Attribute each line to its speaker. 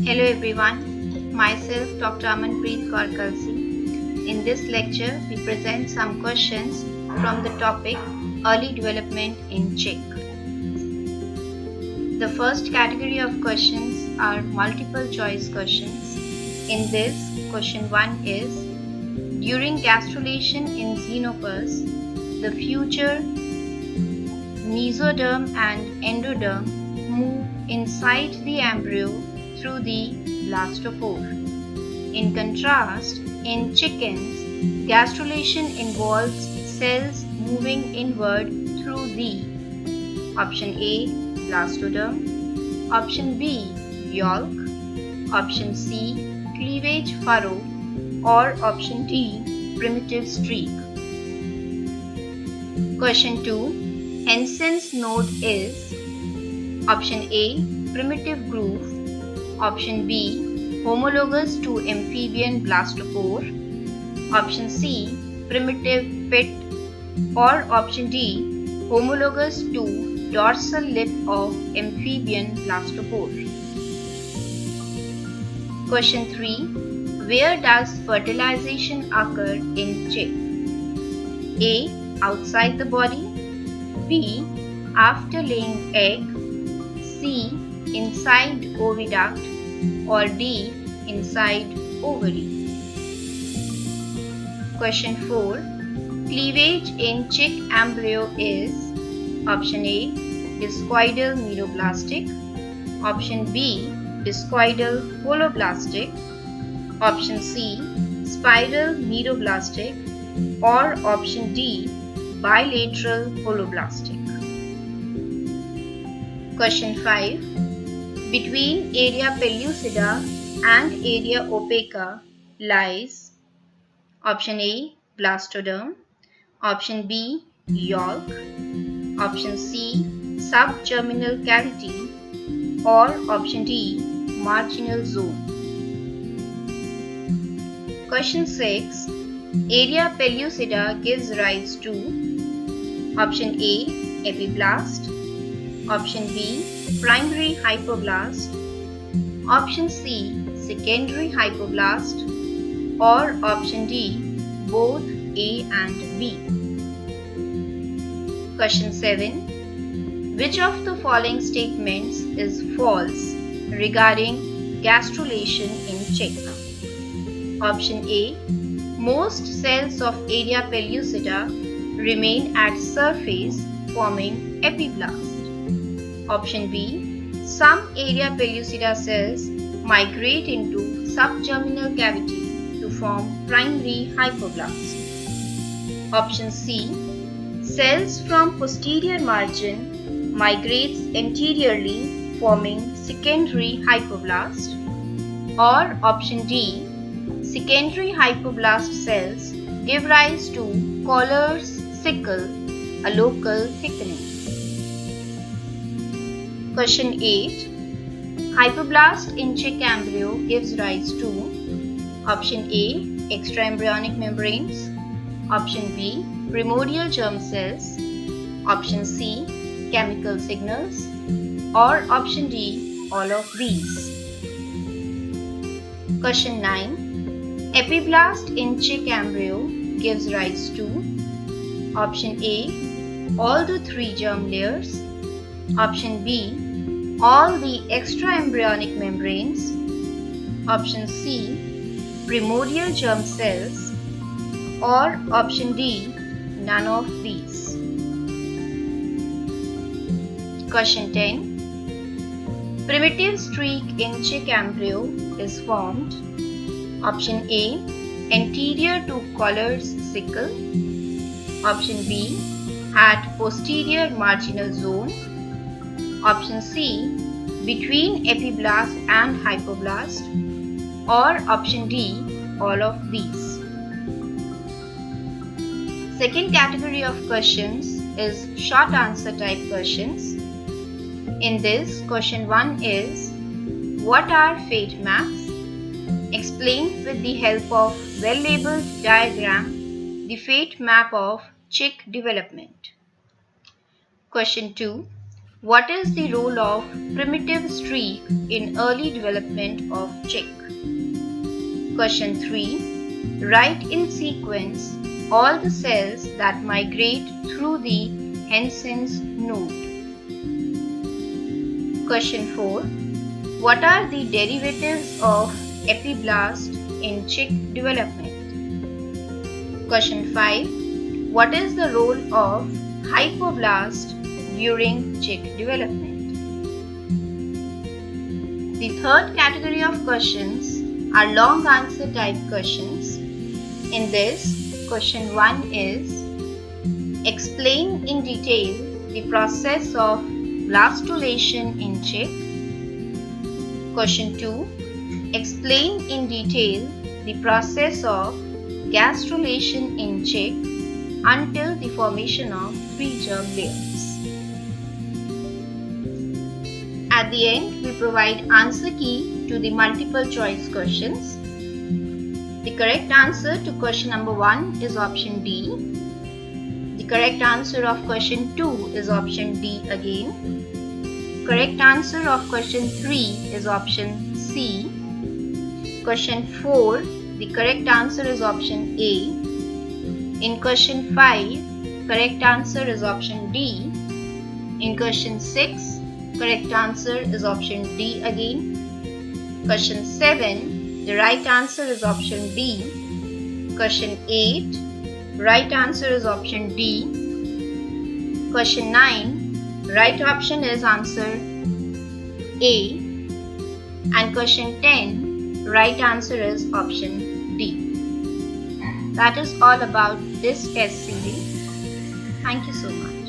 Speaker 1: Hello everyone, myself Dr. Amanpreet Kaur Kalsi. In this lecture, we present some questions from the topic Early Development in Chick. The first category of questions are multiple choice questions. In this, question 1 is, during gastrulation in xenopus, the future mesoderm and endoderm move inside the embryo through the blastopore. In contrast, in chickens, gastrulation involves cells moving inward through the option A, blastoderm, option B, yolk, option C, cleavage furrow, or option D, primitive streak. Question 2. Henson's node is option A, primitive groove, option B, homologous to amphibian blastopore, option C, primitive pit, or option D, homologous to dorsal lip of amphibian blastopore. Question 3. Where does fertilization occur in chick? A. Outside the body, B. After laying egg, C. Inside oviduct, or D. Inside ovary. Question 4. Cleavage in chick embryo is option A. Discoidal meroblastic, option B. Discoidal holoblastic, option C. Spiral meroblastic, or option D. Bilateral holoblastic. Question 5. Between area pellucida and area opaca lies option A, blastoderm, option B, yolk, option C, subgerminal cavity, or option D, marginal zone. Question 6. Area pellucida gives rise to option A, epiblast, option B, primary hypoblast, option C, secondary hypoblast, or option D, both A and B. Question 7. Which of the following statements is false regarding gastrulation in chick? Option A. Most cells of area pellucida remain at surface forming epiblast. Option B. Some area pellucida cells migrate into subgerminal cavity to form primary hypoblast. Option C. Cells from posterior margin migrates anteriorly forming secondary hypoblast. Or option D. Secondary hypoblast cells give rise to Collar's sickle, a local thickening. Question 8. Hypoblast in chick embryo gives rise to option A, extraembryonic membranes, option B, primordial germ cells, option C, chemical signals, or option D, all of these. Question 9. Epiblast in chick embryo gives rise to option A, all the 3 germ layers, option B, all the extraembryonic membranes, option C, primordial germ cells, or option D, none of these. Question 10. Primitive streak in chick embryo is formed option A, anterior to Collar's sickle, option B, at posterior marginal zone, option C, between epiblast and hypoblast, or option D, all of these. Second category of questions is short answer type questions. In this, question 1 is, what are fate maps? Explain with the help of well-labeled diagram the fate map of chick development. Question 2. What is the role of primitive streak in early development of chick? Question 3. Write in sequence all the cells that migrate through the Hensen's node. Question 4. What are the derivatives of epiblast in chick development? Question 5. What is the role of hypoblast during chick development? The third category of questions are long answer type questions. In this, question 1 is: explain in detail the process of blastulation in chick. Question 2. Explain in detail the process of gastrulation in chick until the formation of 3 germ layers. At the end, we provide answer key to the multiple choice questions. The correct answer to question number 1 is option D. The correct answer of question 2 is option D again. Correct answer of question 3 is option C. Question 4, the correct answer is option A. In question 5, correct answer is option D. In question 6, correct answer is option D again. Question 7, the right answer is option D. Question 8, right answer is option D. Question 9, right option is answer A. And question 10, right answer is option D. That is all about this test series. Thank you so much.